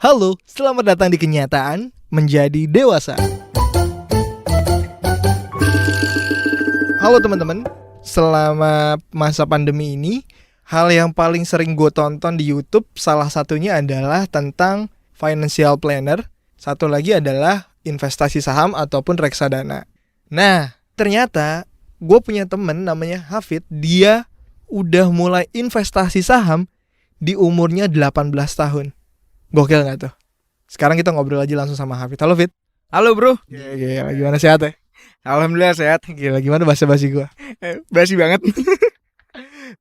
Halo, selamat datang di Kenyataan Menjadi Dewasa. Halo teman-teman, selama masa pandemi ini, hal yang paling sering gue tonton di YouTube salah satunya adalah tentang financial planner. Satu lagi adalah investasi saham ataupun reksadana. Nah, ternyata gue punya temen namanya Hafid. Dia udah mulai investasi saham di umurnya 18 tahun. Gokil gak tuh? Sekarang kita ngobrol aja langsung sama Hafid. Halo Fit. Halo bro. Gila, gimana sehat ya? Alhamdulillah sehat. Gila, gimana basa-basi gue? Basi banget.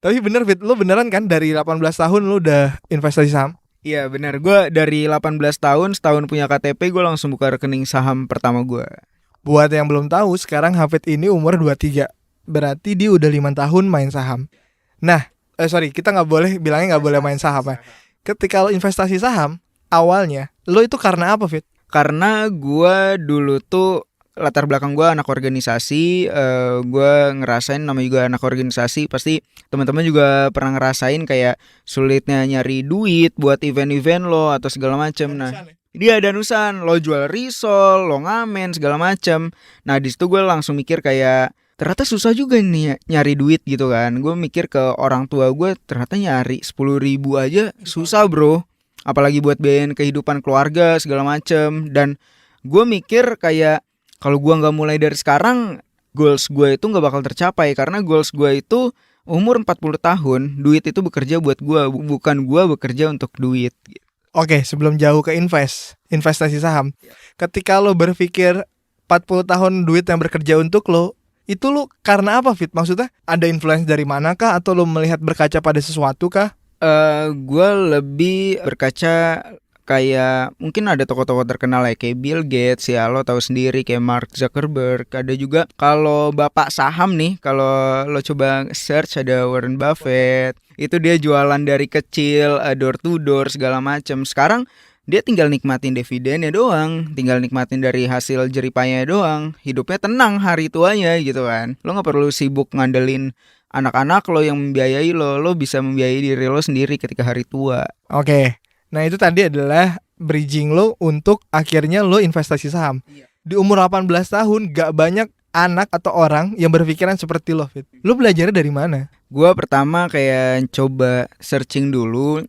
Tapi bener Fit, lu beneran kan dari 18 tahun lu udah investasi saham? Iya benar. Gue dari 18 tahun, setahun punya KTP, gue langsung buka rekening saham pertama gue. Buat yang belum tahu, sekarang Hafid ini umur 23. Berarti dia udah 5 tahun main saham. Nah, kita gak boleh bilangnya gak boleh main saham ya. Ketika lo investasi saham, awalnya lo itu karena apa Fit? Karena gue dulu tuh latar belakang gue anak organisasi, gue ngerasain namanya juga anak organisasi. Pasti teman-teman juga pernah ngerasain kayak sulitnya nyari duit buat event-event lo atau segala macem. Nah, dia danusan, lo jual risol, lo ngamen segala macem. Nah di situ gue langsung mikir kayak ternyata susah juga nih nyari duit gitu kan. Gue mikir ke orang tua gue, ternyata nyari 10.000 aja susah bro. Apalagi buat biayain kehidupan keluarga segala macem. Dan gue mikir kayak kalau gue gak mulai dari sekarang, goals gue itu gak bakal tercapai. Karena goals gue itu umur 40 tahun, duit itu bekerja buat gue, bukan gue bekerja untuk duit. Oke, sebelum jauh ke investasi saham, ketika lo berpikir 40 tahun duit yang bekerja untuk lo, itu lo karena apa Fit? Maksudnya ada influence dari manakah? Atau lo melihat berkaca pada sesuatu kah? Gue lebih berkaca kayak mungkin ada tokoh-tokoh terkenal kayak Bill Gates ya, lo tahu sendiri kayak Mark Zuckerberg. Ada juga kalau bapak saham nih, kalau lo coba search ada Warren Buffett. Itu dia jualan dari kecil, door to door segala macam. Sekarang dia tinggal nikmatin dividennya doang, tinggal nikmatin dari hasil jeripayanya doang. Hidupnya tenang hari tuanya gitu kan. Lo gak perlu sibuk ngandelin anak-anak lo yang membiayai lo bisa membiayai diri lo sendiri ketika hari tua. Oke, nah itu tadi adalah bridging lo untuk akhirnya lo investasi saham. Di umur 18 tahun gak banyak anak atau orang yang berpikiran seperti lo Fit. Lo belajarnya dari mana? Gue pertama kayak coba searching dulu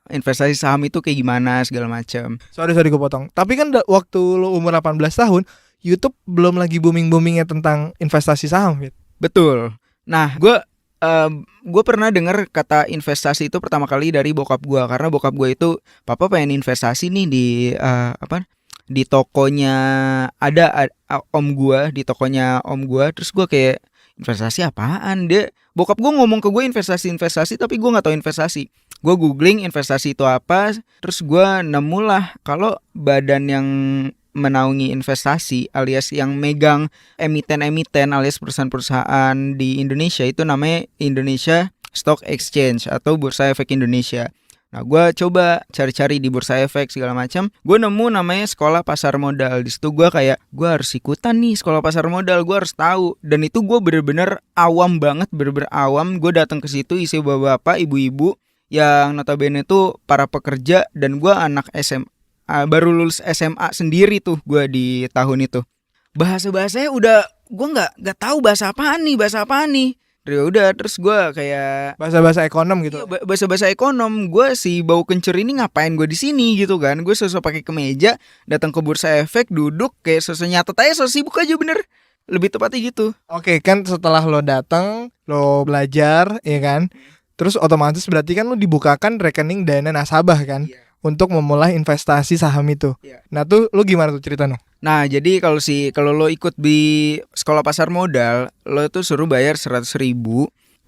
investasi saham itu kayak gimana segala macam. Sorry gue potong. Tapi kan waktu lo umur 18 tahun, YouTube belum lagi booming-boomingnya tentang investasi saham Fit. Betul. Nah, gue pernah dengar kata investasi itu pertama kali dari bokap gue. Karena bokap gue itu, papa pengen investasi nih di tokonya ada om gue, di tokonya om gue. Terus gue kayak investasi apaan? Bokap gue ngomong ke gue investasi, tapi gue nggak tahu investasi. Gue googling investasi itu apa, terus gue nemulah kalau badan yang menaungi investasi alias yang megang emiten-emiten alias perusahaan-perusahaan di Indonesia itu namanya Indonesia Stock Exchange atau Bursa Efek Indonesia. Nah, gue coba cari-cari di Bursa Efek segala macam. Gue nemu namanya Sekolah Pasar Modal. Di situ gue kayak gue harus ikutan nih Sekolah Pasar Modal. Gue harus tahu. Dan itu gue bener-bener awam banget, bener-bener awam. Gue datang ke situ isi bapak-bapak, ibu-ibu yang notabene itu para pekerja dan gue anak SMA. Baru lulus SMA sendiri tuh gue di tahun itu. Bahasa-bahasanya udah gue nggak tahu bahasa apaan nih. Terus gue kayak bahasa-bahasa ekonom gitu. Iya, bahasa-bahasa ekonom. Gue si bau kencur ini ngapain gue di sini gitu kan. Gue sosok pakai kemeja, datang ke Bursa Efek, duduk kayak sosok nyatet aja, sosok sibuk aja bener. Lebih tepatnya gitu. Oke, kan setelah lo datang, lo belajar, ya kan? Terus otomatis berarti kan lo dibukakan rekening dana nasabah kan? Iya. Untuk memulai investasi saham itu. Yeah. Nah tuh lo gimana tuh cerita no? Nah jadi kalau lo ikut di Sekolah Pasar Modal, lo tuh suruh bayar 100.000.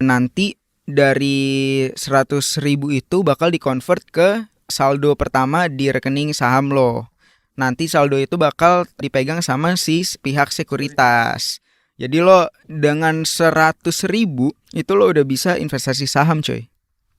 Nanti dari 100.000 itu bakal dikonvert ke saldo pertama di rekening saham lo. Nanti saldo itu bakal dipegang sama si pihak sekuritas. Jadi lo dengan 100.000 itu lo udah bisa investasi saham coy.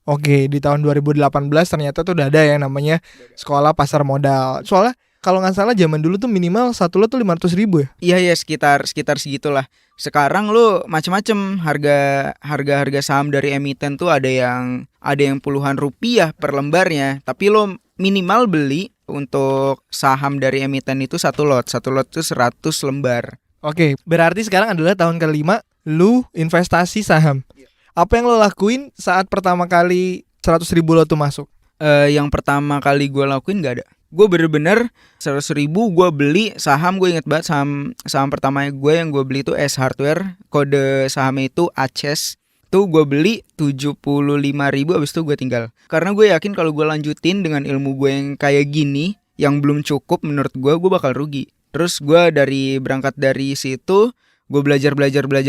Oke, di tahun 2018 ternyata tuh udah ada ya namanya Sekolah Pasar Modal. Soalnya kalau nggak salah zaman dulu tuh minimal satu lot tuh 500.000 ya. Iya sekitar segitulah. Sekarang lo macem-macem harga saham dari emiten tuh ada yang puluhan rupiah per lembarnya. Tapi lo minimal beli untuk saham dari emiten itu satu lot tuh 100 lembar. Oke, berarti sekarang adalah tahun kelima lu investasi saham. Apa yang lo lakuin saat pertama kali 100.000 lo tuh masuk? Yang pertama kali gue lakuin gak ada. Gue bener-bener 100.000 gue beli saham. Gue inget banget saham pertama gue yang gue beli itu S Hardware. Kode sahamnya itu ACES. Tuh gue beli 75.000, abis itu gue tinggal. Karena gue yakin kalau gue lanjutin dengan ilmu gue yang kayak gini, yang belum cukup menurut gue bakal rugi. Terus gue berangkat dari situ, gue belajar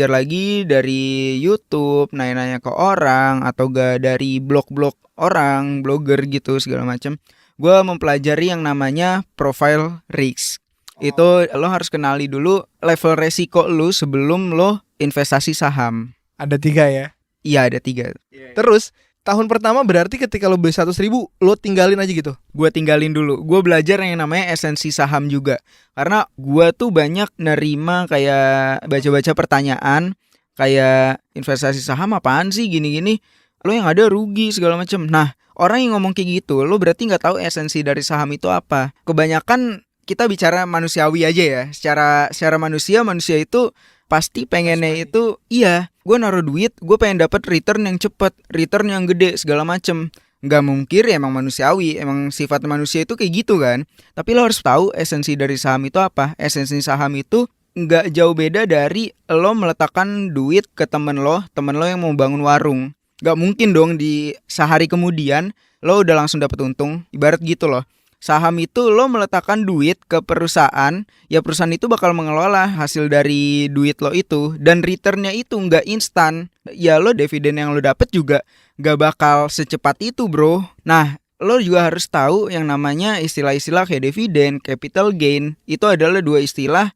lagi dari YouTube, nanya-nanya ke orang, atau gak dari blog-blog orang, blogger gitu segala macam. Gue mempelajari yang namanya profile risk. Itu lo harus kenali dulu level resiko lo sebelum lo investasi saham. Ada 3 ya? Iya ada 3. Terus tahun pertama berarti ketika lo beli 100.000 lo tinggalin aja gitu? Gue tinggalin dulu. Gue belajar yang namanya esensi saham juga. Karena gue tuh banyak nerima kayak baca-baca pertanyaan kayak investasi saham apaan sih gini-gini. Lo yang ada rugi segala macam. Nah, orang yang ngomong kayak gitu, lo berarti nggak tahu esensi dari saham itu apa. Kebanyakan kita bicara manusiawi aja ya. Secara manusia itu pasti pengennya itu, iya, gue naruh duit, gue pengen dapat return yang cepet, return yang gede segala macam. Nggak mungkin ya, emang manusiawi, emang sifat manusia itu kayak gitu kan. Tapi lo harus tahu esensi dari saham itu apa. Esensi saham itu nggak jauh beda dari lo meletakkan duit ke temen lo yang mau bangun warung. Gak mungkin dong di sehari kemudian lo udah langsung dapet untung. Ibarat gitu loh. Saham itu lo meletakkan duit ke perusahaan, ya perusahaan itu bakal mengelola hasil dari duit lo itu. Dan returnnya itu gak instan. Ya lo dividen yang lo dapet juga gak bakal secepat itu bro. Nah lo juga harus tahu yang namanya istilah-istilah kayak dividen, capital gain. Itu adalah 2 istilah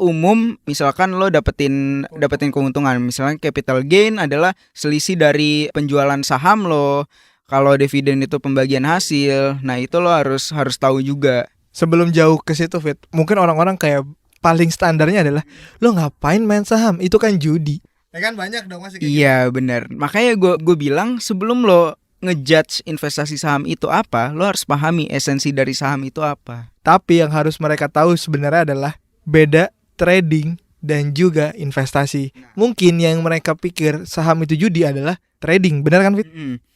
umum. Misalkan lo dapetin keuntungan. Misalkan capital gain adalah selisih dari penjualan saham lo. Kalau dividen itu pembagian hasil. Nah itu lo harus tahu juga. Sebelum jauh ke situ Fit, mungkin orang-orang kayak paling standarnya adalah lo ngapain main saham, itu kan judi. Ya kan banyak dong masih kayak iya gitu. Bener. Makanya gue bilang sebelum lo ngejudge investasi saham itu apa, lo harus pahami esensi dari saham itu apa. Tapi yang harus mereka tahu sebenarnya adalah beda trading dan juga investasi. Mungkin yang mereka pikir saham itu judi adalah trading, benar kan Fit?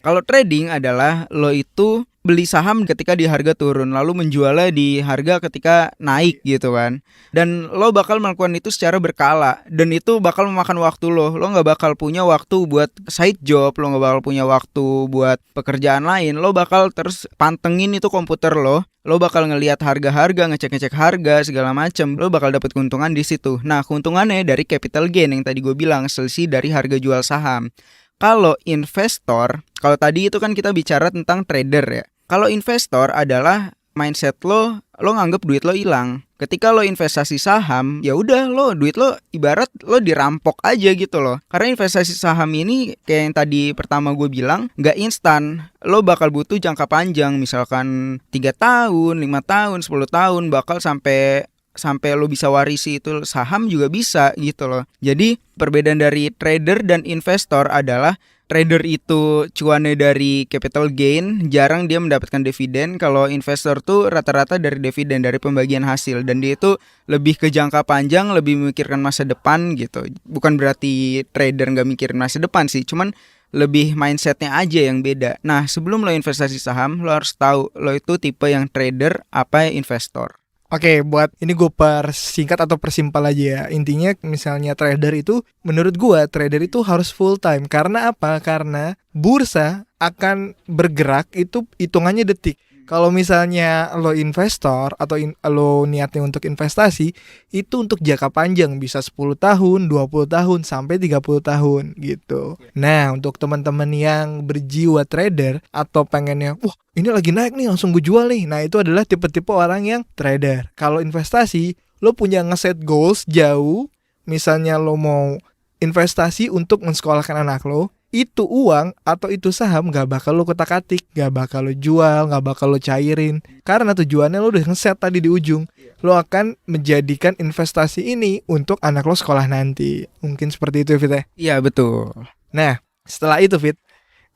Kalau trading adalah lo itu beli saham ketika di harga turun, lalu menjualnya di harga ketika naik gitu kan. Dan lo bakal melakukan itu secara berkala, dan itu bakal memakan waktu lo. Lo gak bakal punya waktu buat side job, lo gak bakal punya waktu buat pekerjaan lain. Lo bakal terus pantengin itu komputer lo. Lo bakal ngelihat harga-harga, ngecek-ngecek harga segala macam. Lo bakal dapat keuntungan di situ. Nah, keuntungannya dari capital gain yang tadi gue bilang, selisih dari harga jual saham. Kalau investor, kalau tadi itu kan kita bicara tentang trader ya. Kalau investor adalah mindset lo nganggep duit lo hilang. Ketika lo investasi saham, ya udah duit lo ibarat lo dirampok aja gitu loh. Karena investasi saham ini kayak yang tadi pertama gue bilang, nggak instan. Lo bakal butuh jangka panjang, misalkan 3 tahun, 5 tahun, 10 tahun, bakal sampai lo bisa warisi itu saham juga bisa gitu loh. Jadi perbedaan dari trader dan investor adalah trader itu cuannya dari capital gain, jarang dia mendapatkan dividen. Kalau investor tuh rata-rata dari dividen, dari pembagian hasil. Dan dia itu lebih ke jangka panjang, lebih memikirkan masa depan gitu. Bukan berarti trader gak mikirin masa depan sih, cuman lebih mindsetnya aja yang beda. Nah sebelum lo investasi saham, lo harus tahu lo itu tipe yang trader apa investor. Oke, buat ini gue persingkat atau persimpel aja ya. Intinya misalnya trader itu, menurut gue trader itu harus full time. Karena apa? Karena bursa akan bergerak itu hitungannya detik. Kalau misalnya lo investor atau lo niatnya untuk investasi, itu untuk jangka panjang, bisa 10 tahun, 20 tahun, sampai 30 tahun gitu. Nah, untuk teman-teman yang berjiwa trader atau pengennya, wah ini lagi naik nih langsung gue jual nih. Nah itu adalah tipe-tipe orang yang trader. Kalau investasi, lo punya ngeset goals jauh. Misalnya lo mau investasi untuk mensekolahkan anak lo, itu uang atau itu saham gak bakal lo kotak-atik, gak bakal lo jual, gak bakal lo cairin. Karena tujuannya lo udah ngeset tadi di ujung. Lo akan menjadikan investasi ini untuk anak lo sekolah nanti. Mungkin seperti itu, Fit ya? Iya betul. Nah, setelah itu, Fit,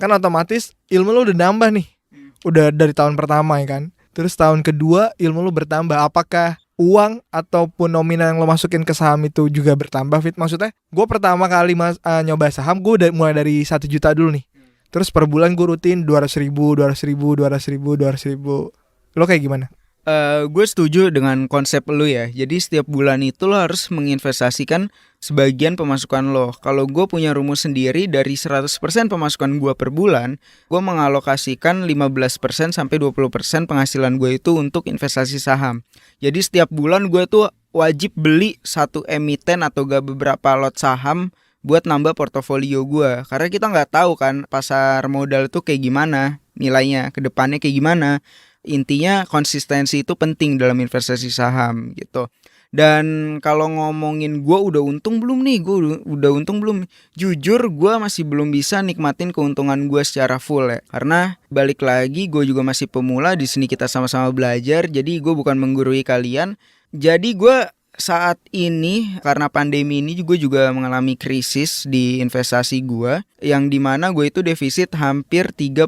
kan otomatis ilmu lo udah nambah nih. Udah dari tahun pertama ya kan. Terus tahun kedua ilmu lo bertambah. Apakah uang ataupun nominal yang lo masukin ke saham itu juga bertambah, Fit? Maksudnya gue pertama kali nyoba saham, gue udah mulai dari 1 juta dulu nih. Terus per bulan gue rutin 200 ribu. Lo kayak gimana? Gue setuju dengan konsep lu ya. Jadi setiap bulan itu lo harus menginvestasikan sebagian pemasukan lo. Kalau gue punya rumus sendiri, dari 100% pemasukan gue per bulan, gue mengalokasikan 15% sampai 20% penghasilan gue itu untuk investasi saham. Jadi setiap bulan gue tuh wajib beli satu emiten atau gak beberapa lot saham buat nambah portofolio gue. Karena kita nggak tahu kan pasar modal itu kayak gimana, nilainya ke depannya kayak gimana. Intinya konsistensi itu penting dalam investasi saham gitu. Dan kalau ngomongin gue udah untung belum nih, udah untung belum? Jujur gue masih belum bisa nikmatin keuntungan gue secara full ya. Karena balik lagi gue juga masih pemula, di sini kita sama-sama belajar. Jadi gue bukan menggurui kalian. Jadi gue saat ini karena pandemi ini juga mengalami krisis di investasi gue, yang dimana gue itu defisit hampir 35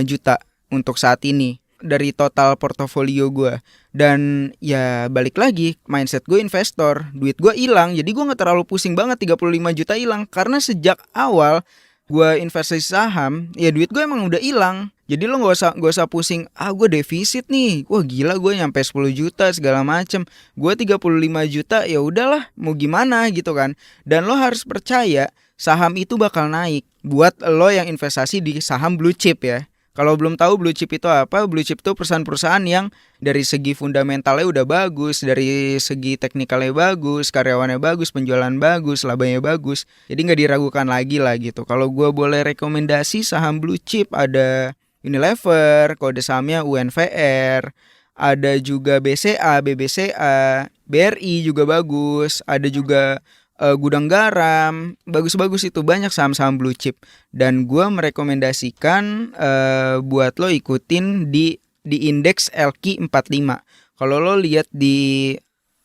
juta untuk saat ini dari total portofolio gue. Dan ya balik lagi, mindset gue investor, duit gue hilang. Jadi gue gak terlalu pusing banget 35 juta hilang. Karena sejak awal gue investasi saham, ya duit gue emang udah hilang. Jadi lo gak usah pusing, gue defisit nih, wah gila gue nyampe 10 juta segala macem. Gue 35 juta, ya udahlah mau gimana gitu kan. Dan lo harus percaya saham itu bakal naik. Buat lo yang investasi di saham blue chip ya. Kalau belum tahu blue chip itu apa, blue chip itu perusahaan-perusahaan yang dari segi fundamentalnya udah bagus, dari segi teknikalnya bagus, karyawannya bagus, penjualan bagus, labanya bagus. Jadi nggak diragukan lagi lah gitu. Kalau gue boleh rekomendasi saham blue chip, ada Unilever, kode sahamnya UNVR, ada juga BCA, BBCA, BRI juga bagus, ada juga Gudang Garam, bagus-bagus itu, banyak saham-saham blue chip. Dan gue merekomendasikan buat lo ikutin di indeks LQ45. Kalau lo lihat di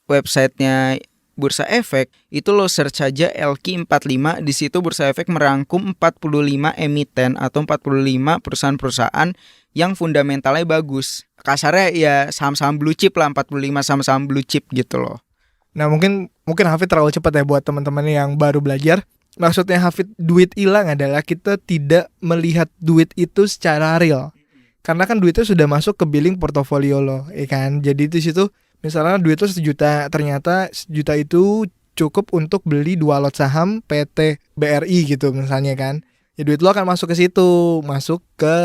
websitenya Bursa Efek, itu lo search aja LQ45. Di situ Bursa Efek merangkum 45 emiten atau 45 perusahaan-perusahaan yang fundamentalnya bagus. Kasarnya ya saham-saham blue chip lah, 45 saham-saham blue chip gitu loh. Nah mungkin Hafid terlalu cepat ya buat teman-teman yang baru belajar. Maksudnya Hafid duit hilang adalah kita tidak melihat duit itu secara real. Karena kan duitnya sudah masuk ke billing portofolio lo, ya kan. Jadi di situ misalnya duit lo 1 juta, ternyata 1 juta itu cukup untuk beli 2 lot saham PT BRI gitu misalnya kan. Ya duit lo akan masuk ke situ, masuk ke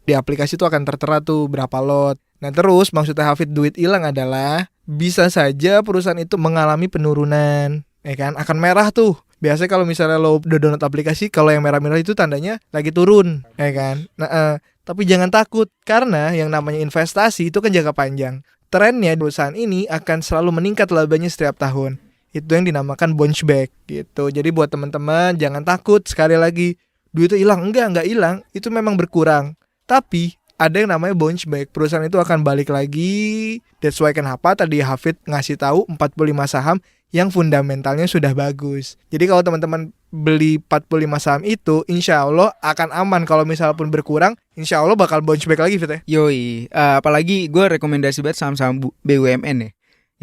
di aplikasi itu akan tertera tuh berapa lot. Nah terus maksudnya Hafid duit hilang adalah bisa saja perusahaan itu mengalami penurunan, ya kan, akan merah tuh. Biasanya kalau misalnya lo udah download aplikasi, kalau yang merah-merah itu tandanya lagi turun, ya kan. Nah, tapi jangan takut, karena yang namanya investasi itu kan jangka panjang. Trennya perusahaan ini akan selalu meningkat labanya setiap tahun. Itu yang dinamakan bounce back gitu. Jadi buat teman-teman jangan takut, sekali lagi duitnya hilang, enggak hilang, itu memang berkurang. Tapi ada yang namanya bounce back, perusahaan itu akan balik lagi. That's why kenapa tadi Hafid ngasih tahu 45 saham yang fundamentalnya sudah bagus. Jadi kalau teman-teman beli 45 saham itu, insya Allah akan aman. Kalau misal pun berkurang, insya Allah bakal bounce back lagi, Fit ya. Yoi, apalagi gue rekomendasi banget saham-saham BUMN ya.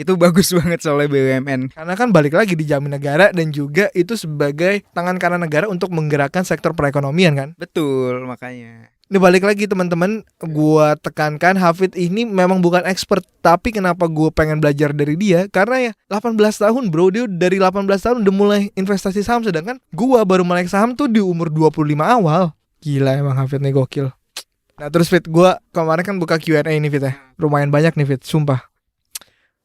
Itu bagus banget soalnya BUMN. Karena kan balik lagi dijamin negara dan juga itu sebagai tangan kanan negara untuk menggerakkan sektor perekonomian kan. Betul, makanya. Ini balik lagi teman-teman, gue tekankan Hafid ini memang bukan expert. Tapi kenapa gue pengen belajar dari dia? Karena ya 18 tahun bro, dia dari 18 tahun udah mulai investasi saham. Sedangkan gue baru mulai saham tuh di umur 25 awal. Gila emang Hafid nih gokil. Nah terus Fit, gue kemarin kan buka Q&A ini Fit ya. Lumayan banyak nih Fit, sumpah.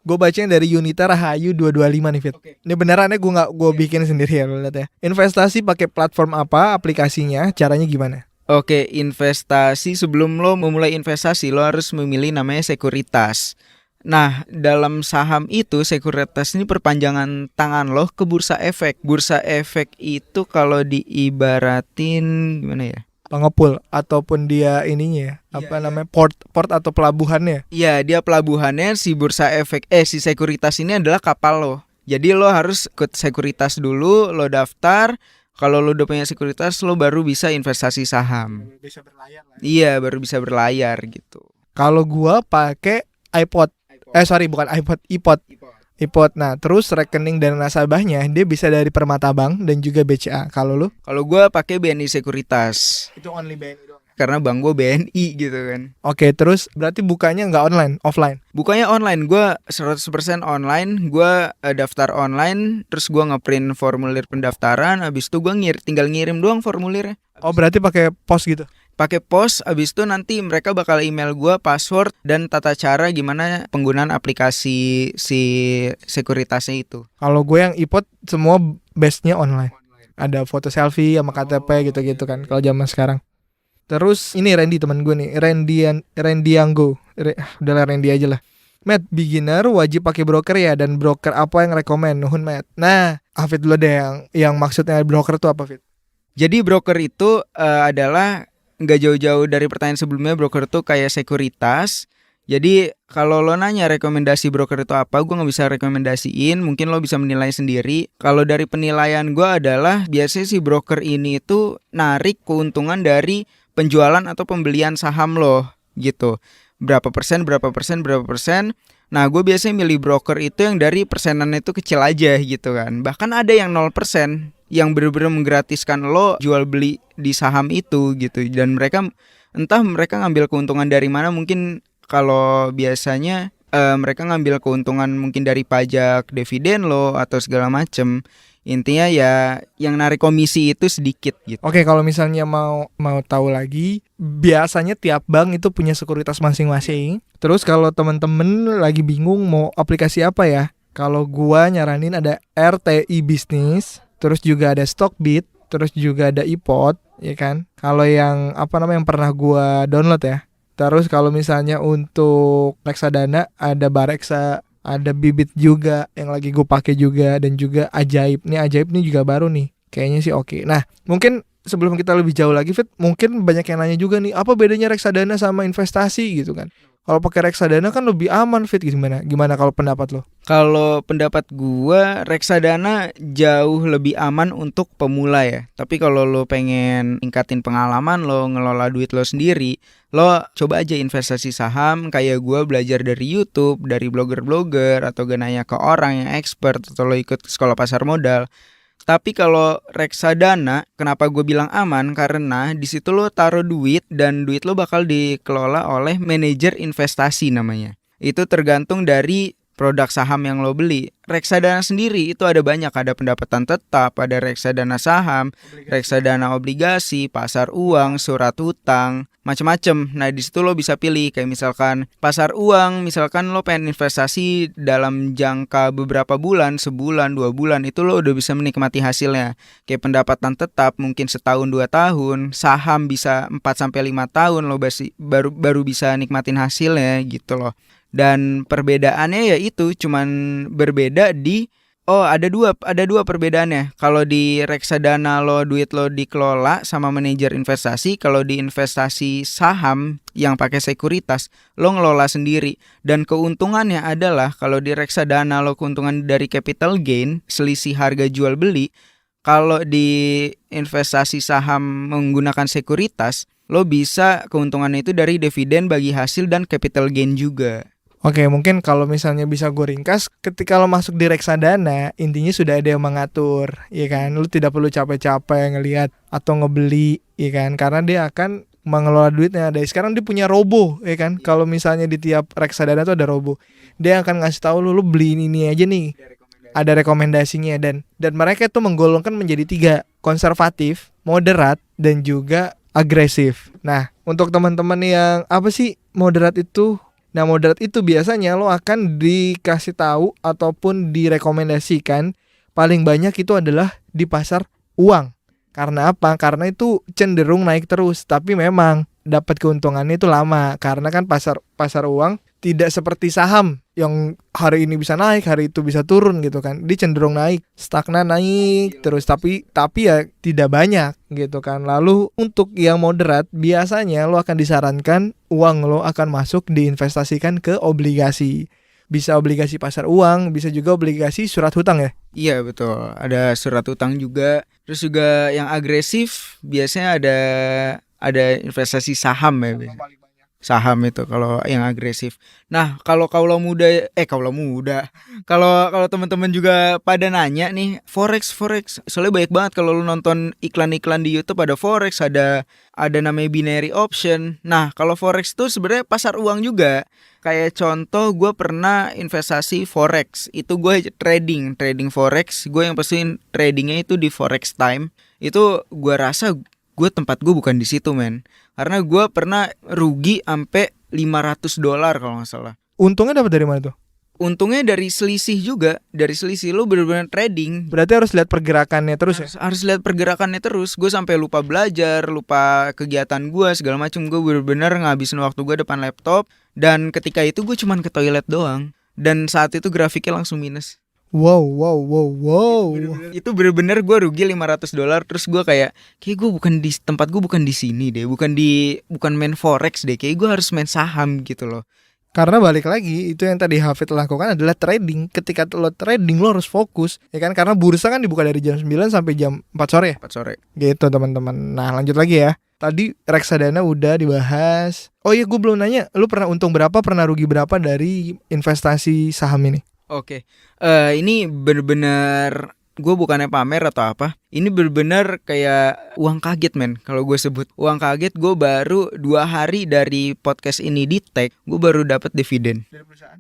Gue bacain dari Yunita Rahayu 225 nih Fit. Ini benerannya gue bikin sendiri ya, lo lihat ya. Investasi pakai platform apa, aplikasinya, caranya gimana? Oke, investasi, sebelum lo memulai investasi lo harus memilih namanya sekuritas. Nah, dalam saham itu sekuritas ini perpanjangan tangan lo ke bursa efek. Bursa efek itu kalau diibaratin gimana ya? Pengepul ataupun dia ininya ya, apa namanya, port atau pelabuhannya. Iya, dia pelabuhannya si bursa efek si sekuritas ini adalah kapal lo. Jadi lo harus ikut sekuritas dulu, lo daftar. Kalau lo udah punya sekuritas, lo baru bisa investasi saham. Bisa berlayar lah. Iya, baru bisa berlayar gitu. Kalau gua pakai iPod. Sorry, bukan iPod, iPod. Nah, terus rekening dan nasabahnya dia bisa dari Permata Bank dan juga BCA. Kalau lu? Kalau gue pakai BNI Sekuritas. Itu only BNI doang. Karena bank gue BNI gitu kan. Oke, terus berarti bukanya nggak online, offline? Bukanya online, gue 100% online. Gue daftar online, terus gue ngeprint formulir pendaftaran. Abis itu gue tinggal ngirim doang formulirnya. Oh, berarti pakai pos gitu? Pakai pos, abis itu nanti mereka bakal email gue password dan tata cara gimana penggunaan aplikasi si sekuritasnya itu. Kalau gue yang iPod semua base-nya online. Ada foto selfie sama KTP gitu-gitu kan kalau zaman sekarang. Terus ini Randy teman gue nih, Randy Anggo. Udahlah Randy aja lah. Matt, beginner wajib pakai broker ya, dan broker apa yang rekomend? Nuhun Matt. Nah, Hafid dulu deh yang maksudnya broker tuh apa, Fit? Jadi broker itu adalah nggak jauh-jauh dari pertanyaan sebelumnya. Broker tuh kayak sekuritas. Jadi kalau lo nanya rekomendasi broker itu apa, gue nggak bisa rekomendasiin. Mungkin lo bisa menilai sendiri. Kalau dari penilaian gue adalah biasanya si broker ini itu narik keuntungan dari penjualan atau pembelian saham lo gitu. Berapa persen. Nah, gue biasanya milih broker itu yang dari persenannya itu kecil aja gitu kan. Bahkan ada yang 0% yang benar-benar menggratiskan lo jual beli di saham itu gitu. Dan mereka ngambil keuntungan dari mana. Mungkin kalau biasanya mereka ngambil keuntungan mungkin dari pajak dividen lo atau segala macem. Intinya ya yang narik komisi itu sedikit gitu. Oke, kalau misalnya mau tahu lagi, biasanya tiap bank itu punya sekuritas masing-masing. Terus kalau teman-teman lagi bingung mau aplikasi apa ya, kalau gua nyaranin ada RTI Business, terus juga ada Stockbit, terus juga ada iPod, ya kan? Kalau yang yang pernah gua download ya. Terus kalau misalnya untuk reksadana ada Bareksa, ada Bibit juga yang lagi gue pakai juga, dan juga Ajaib nih juga baru nih, kayaknya sih oke. Nah, mungkin sebelum kita lebih jauh lagi, Fit, mungkin banyak yang nanya juga nih, apa bedanya reksadana sama investasi gitu kan? Kalau pakai reksadana kan lebih aman, Fit, gimana kalau pendapat lo? Kalau pendapat gua, reksadana jauh lebih aman untuk pemula ya. Tapi kalau lo pengen tingkatin pengalaman lo, ngelola duit lo sendiri, lo coba aja investasi saham. Kayak gua belajar dari YouTube, dari blogger-blogger, atau gak nanya ke orang yang expert, atau lo ikut sekolah pasar modal. Tapi kalau reksadana, kenapa gue bilang aman? Karena di situ lo taruh duit dan duit lo bakal dikelola oleh manajer investasi namanya. Itu tergantung dari produk saham yang lo beli. Reksadana sendiri itu ada banyak, ada pendapatan tetap, ada reksadana saham, reksadana obligasi, pasar uang, surat hutang, macam-macam. Nah, di situ lo bisa pilih kayak misalkan pasar uang, misalkan lo pengen investasi dalam jangka beberapa bulan, sebulan, 2 bulan, itu lo udah bisa menikmati hasilnya. Kayak pendapatan tetap mungkin setahun 2 tahun, saham bisa 4 sampai 5 tahun lo baru bisa nikmatin hasilnya gitu loh. Dan perbedaannya ya itu cuman berbeda di ada dua perbedaannya. Kalau di reksadana duit lo dikelola sama manajer investasi, kalau di investasi saham yang pakai sekuritas lo ngelola sendiri. Dan keuntungannya adalah kalau di reksadana keuntungan dari capital gain, selisih harga jual beli. Kalau di investasi saham menggunakan sekuritas, lo bisa keuntungannya itu dari dividen bagi hasil dan capital gain juga. Oke, mungkin kalau misalnya bisa gue ringkas, ketika lo masuk di reksadana, intinya sudah ada yang mengatur, ya kan? Lo tidak perlu capek-capek ngelihat atau ngebeli, ya kan? Karena dia akan mengelola duitnya. Dari sekarang dia punya robo, ya kan? Kalau misalnya di tiap reksadana tuh ada robo, dia akan ngasih tahu lo beli ini aja nih. Ada rekomendasinya, dan mereka tuh menggolongkan menjadi 3, konservatif, moderat, dan juga agresif. Nah, untuk teman-teman yang apa sih moderat itu? Nah, moderat itu biasanya lo akan dikasih tahu ataupun direkomendasikan paling banyak itu adalah di pasar uang. Karena apa? Karena itu cenderung naik terus, tapi memang dapat keuntungannya itu lama. Karena kan pasar uang Tidak seperti saham yang hari ini bisa naik, hari itu bisa turun gitu kan. Dia cenderung naik, stagnan naik terus, tapi ya tidak banyak gitu kan. Lalu untuk yang moderat biasanya lo akan disarankan uang lo akan masuk diinvestasikan ke obligasi. Bisa obligasi pasar uang, bisa juga obligasi surat hutang ya. Iya betul, ada surat utang juga. Terus juga yang agresif biasanya ada investasi saham ya. Saham itu kalau yang agresif. Nah, kalau kalau teman-teman juga pada nanya nih, forex. Soalnya banyak banget kalau lu nonton iklan-iklan di YouTube, ada forex, ada namanya binary option. Nah, kalau forex tuh sebenarnya pasar uang juga. Kayak contoh, gue pernah investasi forex. Itu gue trading forex. Gue yang pastinya tradingnya itu di Forex Time. Itu gue rasa tempat gue bukan di situ, men. Karena gue pernah rugi sampai $500 kalau nggak salah. Untungnya dapat dari mana tuh? Untungnya dari selisih juga. Dari selisih lu bener-bener trading. Berarti harus lihat pergerakannya terus ya? Harus lihat pergerakannya terus. Gue sampai lupa belajar, lupa kegiatan gue segala macam. Gue bener-bener ngabisin waktu gue depan laptop. Dan ketika itu gue cuman ke toilet doang. Dan saat itu grafiknya langsung minus. Wow. Itu bener-bener gue rugi $500. Terus gue kayak gue bukan di tempat gue, bukan di sini deh, bukan main forex deh, kayak gue harus main saham gitu loh. Karena balik lagi, itu yang tadi Hafid lakukan adalah trading. Ketika lo trading lo harus fokus, ya kan? Karena bursa kan dibuka dari jam 9 sampai jam 4 sore ya? 4 sore. Gitu teman-teman. Nah lanjut lagi ya. Tadi reksadana udah dibahas. Oh iya, gue belum nanya, lu pernah untung berapa, pernah rugi berapa dari investasi saham ini? Oke. Ini bener-bener gue bukannya pamer atau apa. Ini bener-bener kayak uang kaget, men. Kalau gue sebut uang kaget, gue baru 2 hari dari podcast ini di tag, gue baru dapat dividen Dari perusahaan?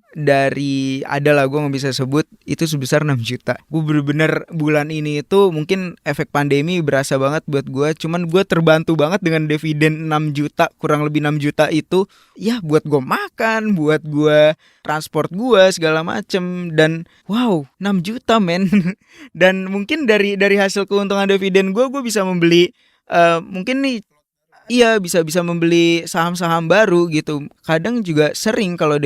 adalah gue nggak bisa sebut, itu sebesar 6 juta. Gue bener-bener bulan ini itu mungkin efek pandemi berasa banget buat gue. Cuman gue terbantu banget dengan dividen 6 juta, kurang lebih 6 juta itu ya buat gue makan, buat gue transport gue segala macem. Dan wow, 6 juta, men. Dan mungkin dari hasil keuntungan dividen gue bisa membeli mungkin nih, iya bisa membeli saham-saham baru gitu. Kadang juga sering kalau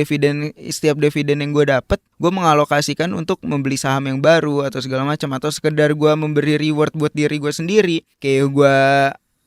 setiap dividen yang gue dapet, gue mengalokasikan untuk membeli saham yang baru atau segala macam, atau sekedar gue memberi reward buat diri gue sendiri. Kayak gue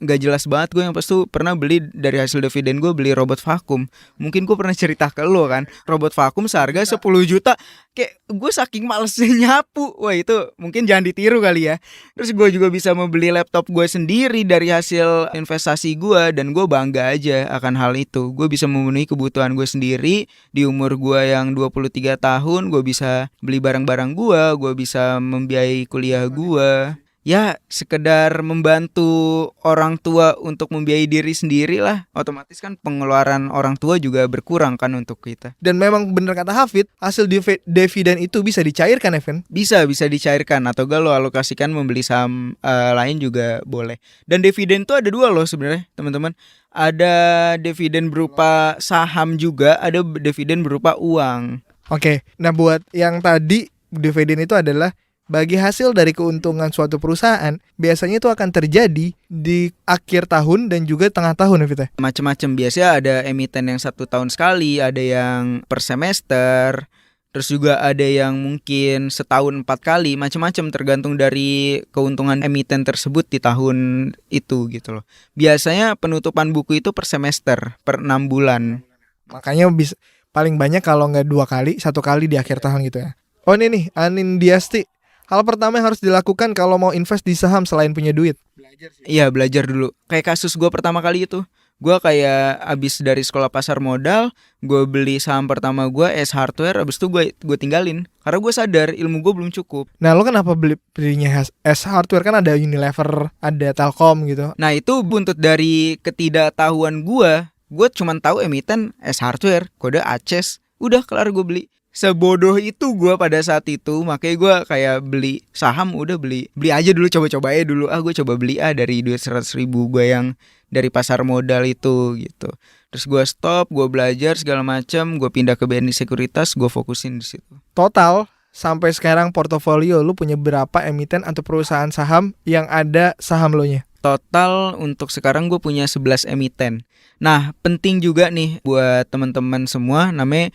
nggak jelas banget, gue yang pas tuh pernah beli dari hasil dividen, gue beli robot vakum. Mungkin gue pernah cerita ke lo kan, robot vakum seharga 10 juta. Kayak gue saking malesnya nyapu, wah itu mungkin jangan ditiru kali ya. Terus gue juga bisa membeli laptop gue sendiri dari hasil investasi gue, dan gue bangga aja akan hal itu. Gue bisa memenuhi kebutuhan gue sendiri di umur gue yang 23 tahun. Gue bisa beli barang-barang gue bisa membiayai kuliah gue. Ya sekedar membantu orang tua untuk membiayai diri sendiri lah. Otomatis kan pengeluaran orang tua juga berkurang kan untuk kita. Dan memang bener kata Hafid, hasil dividen itu bisa dicairkan, Evan? Bisa dicairkan, atau gak lo alokasikan membeli saham lain juga boleh. Dan dividen tuh ada 2 loh sebenarnya teman-teman. Ada dividen berupa saham juga, ada dividen berupa uang. Oke, nah buat yang tadi dividen itu adalah bagi hasil dari keuntungan suatu perusahaan, biasanya itu akan terjadi di akhir tahun dan juga tengah tahun ya Vita? Macam-macam, biasanya ada emiten yang 1 tahun sekali, ada yang per semester, terus juga ada yang mungkin setahun 4 kali, macam-macam tergantung dari keuntungan emiten tersebut di tahun itu gitu loh. Biasanya penutupan buku itu per semester, per 6 bulan. Makanya bisa paling banyak kalau nggak 2 kali, 1 kali di akhir tahun gitu ya. Oh ini nih, Anindiasti. Hal pertama yang harus dilakukan kalau mau invest di saham selain punya duit? Belajar sih. Iya, belajar dulu. Kayak kasus gue pertama kali itu. Gue kayak abis dari sekolah pasar modal, gue beli saham pertama gue S Hardware, abis itu gue tinggalin. Karena gue sadar ilmu gue belum cukup. Nah lo kenapa belinya S Hardware? Kan ada Unilever, ada Telkom gitu. Nah itu buntut dari ketidaktahuan gue. Gue cuma tahu emiten S Hardware, kode ACES. Udah kelar gue beli. Sebodoh itu gue pada saat itu. Makanya gue kayak beli saham, udah beli aja dulu, coba-coba aja dulu. Gue coba beli dari duit 100.000 gue yang dari pasar modal itu gitu. Terus gue stop, gue belajar segala macam, gue pindah ke BNI Sekuritas, gue fokusin di situ. Total sampai sekarang portofolio lu punya berapa emiten atau perusahaan saham yang ada saham lo nya? Total untuk sekarang gue punya 11 emiten. Nah, penting juga nih buat teman-teman semua, namanya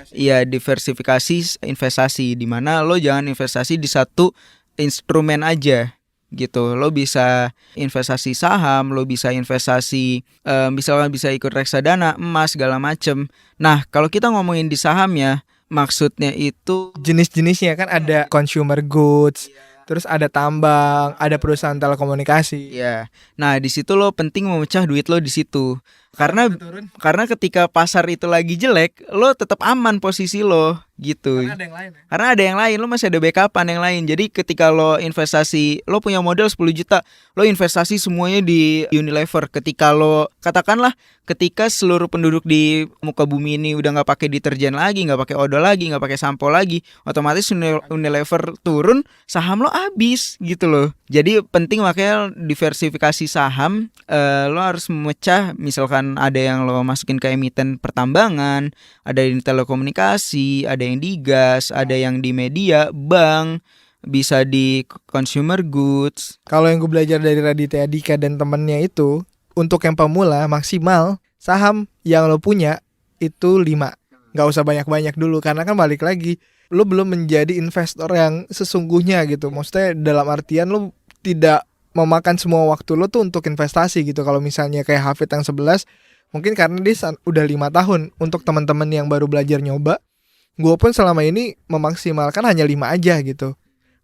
ya diversifikasi investasi, di mana lo jangan investasi di satu instrumen aja gitu. Lo bisa investasi saham, lo bisa investasi misalkan bisa ikut reksadana, emas segala macem. Nah, kalau kita ngomongin di saham ya, maksudnya itu Jenis-jenisnya kan ada consumer goods, terus ada tambang, ada perusahaan telekomunikasi. ya. Nah, di situ lo penting memecah duit lo di situ. Karena ketika pasar itu lagi jelek, lo tetap aman posisi lo gitu. Karena ada yang lain ya. Karena ada yang lain, lo masih ada backupan yang lain. Jadi ketika lo investasi, lo punya modal 10 juta, lo investasi semuanya di Unilever. Ketika lo, katakanlah ketika seluruh penduduk di muka bumi ini udah gak pakai deterjen lagi, gak pakai odol lagi, gak pakai sampo lagi, otomatis Unilever turun, saham lo habis gitu loh. Jadi penting makanya diversifikasi saham. Lo harus memecah, misalkan ada yang lo masukin ke emiten pertambangan, ada yang di telekomunikasi, ada yang di gas, ada yang di media, bank, bisa di consumer goods. Kalau yang gue belajar dari Raditya Dika dan temennya itu, untuk yang pemula maksimal saham yang lo punya itu 5. Gak usah banyak-banyak dulu, karena kan balik lagi, lo belum menjadi investor yang sesungguhnya gitu. Maksudnya dalam artian lo tidak memakan semua waktu lo tuh untuk investasi gitu. Kalau misalnya kayak Hafid yang 11, mungkin karena dia udah 5 tahun. Untuk teman-teman yang baru belajar nyoba, gue pun selama ini memaksimalkan hanya 5 aja gitu.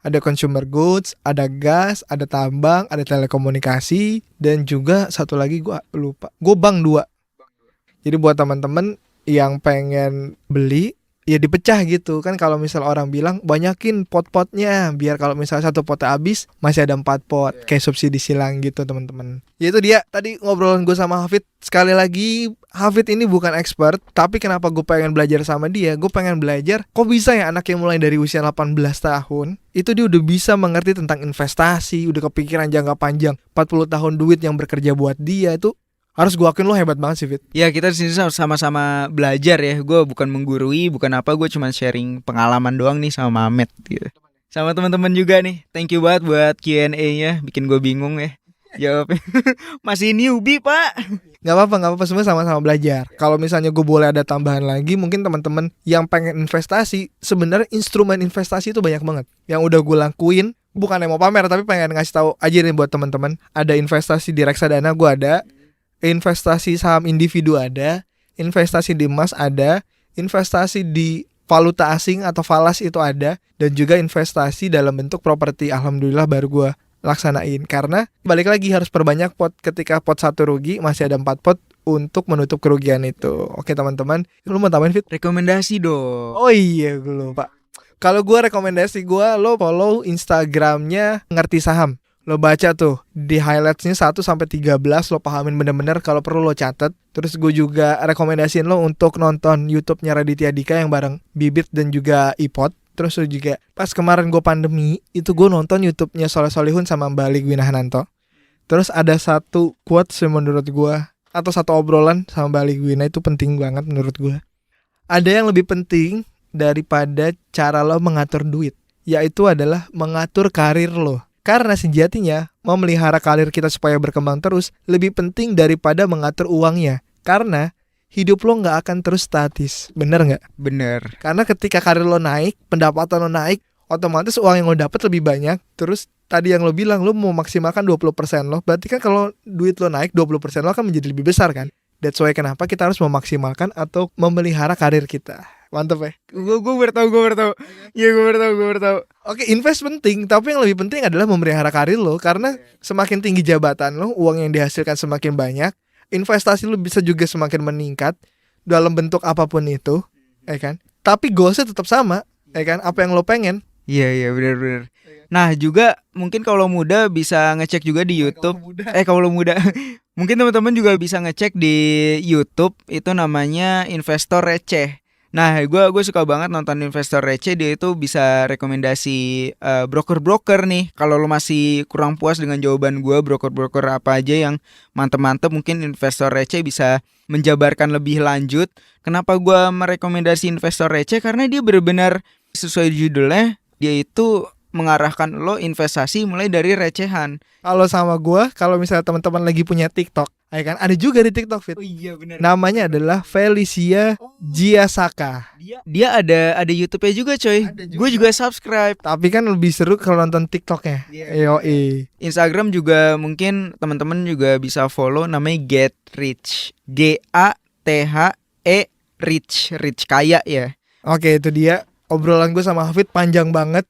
Ada consumer goods, ada gas, ada tambang, ada telekomunikasi, dan juga satu lagi gue lupa, gue bank 2. Jadi buat teman-teman yang pengen beli, ya dipecah gitu kan. Kalau misal orang bilang banyakin pot-potnya, biar kalau misal satu potnya habis masih ada 4 pot, kayak subsidi silang gitu teman-teman. Ya itu dia tadi ngobrolan gue sama Hafid. Sekali lagi, Hafid ini bukan expert, tapi kenapa gue pengen belajar sama dia? Gue pengen belajar kok bisa ya anak yang mulai dari usia 18 tahun itu dia udah bisa mengerti tentang investasi, udah kepikiran jangka panjang, 40 tahun duit yang bekerja buat dia. Itu harus gue akuin lo hebat banget sih, Fit. Ya, kita di sini sama-sama belajar ya. Gue bukan menggurui, bukan apa, gue cuma sharing pengalaman doang nih sama Mamet gitu. Sama teman-teman juga nih. Thank you banget buat Q&A-nya, bikin gue bingung ya. Jawabnya masih newbie, Pak. Gak apa-apa, semua sama-sama belajar. Kalau misalnya gue boleh ada tambahan lagi, mungkin teman-teman yang pengen investasi, sebenarnya instrumen investasi itu banyak banget. Yang udah gue lakuin, bukan yang mau pamer, tapi pengen ngasih tahu aja nih buat teman-teman. Ada investasi di reksadana, gue ada. Investasi saham individu ada, investasi di emas ada, investasi di valuta asing atau falas itu ada, dan juga investasi dalam bentuk properti. Alhamdulillah baru gue laksanain, karena balik lagi harus perbanyak pot. Ketika pot 1 rugi, masih ada 4 pot untuk menutup kerugian itu. Oke teman-teman, lu mau tambahin, Fit? Rekomendasi dong. Oh iya, gue lupa. Kalau gue rekomendasi gue, lo follow Instagramnya Ngerti Saham. Lo baca tuh di highlightsnya 1-13, lo pahamin bener-bener, kalau perlu lo catet. Terus gue juga rekomendasiin lo untuk nonton YouTube-nya Raditya Dika yang bareng Bibit dan juga Ipot. Terus lo juga pas kemarin gue pandemi itu gue nonton YouTube-nya Soleh Solihun sama Mbak Ali Gwinahananto. Terus ada satu quotes menurut gue, atau satu obrolan sama Mbak Ali Gwina itu penting banget menurut gue. Ada yang lebih penting daripada cara lo mengatur duit, yaitu adalah mengatur karir lo. Karena sejatinya memelihara karir kita supaya berkembang terus lebih penting daripada mengatur uangnya. Karena hidup lo gak akan terus statis. Bener gak? Bener. Karena ketika karir lo naik, pendapatan lo naik, otomatis uang yang lo dapet lebih banyak. Terus tadi yang lo bilang lo mau maksimalkan 20% lo, berarti kan kalau duit lo naik 20% lo akan menjadi lebih besar kan. That's why kenapa kita harus memaksimalkan atau memelihara karir kita. Mantap ya. Gue baru tahu. Iya, gue baru tahu. Oke, invest penting, tapi yang lebih penting adalah memelihara karir lo. Karena semakin tinggi jabatan lo, uang yang dihasilkan semakin banyak, investasi lo bisa juga semakin meningkat dalam bentuk apapun itu, ya kan? Tapi goalsnya tetap sama, ya kan? Apa yang lo pengen? Iya, benar. Nah, juga mungkin kalau muda bisa ngecek juga di YouTube. Kalau muda mungkin teman-teman juga bisa ngecek di YouTube, itu namanya Investor Receh. Nah, gue suka banget nonton Investor Receh. Dia itu bisa rekomendasi broker-broker nih. Kalau lo masih kurang puas dengan jawaban gue, broker-broker apa aja yang mantep-mantep, mungkin Investor Receh bisa menjabarkan lebih lanjut. Kenapa gue merekomendasi Investor Receh? Karena dia benar-benar sesuai judulnya, dia itu mengarahkan lo investasi mulai dari recehan. Kalau sama gua, kalau misalnya teman-teman lagi punya TikTok, ya kan ada juga di TikTok Fit. Iya benar. Namanya adalah Felicia Giasaka. Dia ada YouTube-nya juga coy. Ada juga. Gue juga subscribe. Tapi kan lebih seru kalau nonton TikToknya. Yoi. Instagram juga mungkin teman-teman juga bisa follow, namanya Get Rich. GATHE Rich, rich kaya ya. Oke, itu dia obrolan gue sama Hafid panjang banget.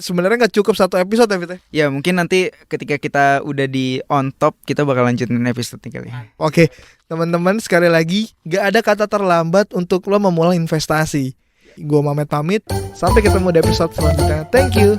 Sebenarnya nggak cukup satu episode ya Fit ya? Ya mungkin nanti ketika kita udah di on top kita bakal lanjutin episode kali. Oke, teman-teman sekali lagi gak ada kata terlambat untuk lo memulai investasi. Gue Mamet pamit, sampai ketemu di episode selanjutnya. Thank you.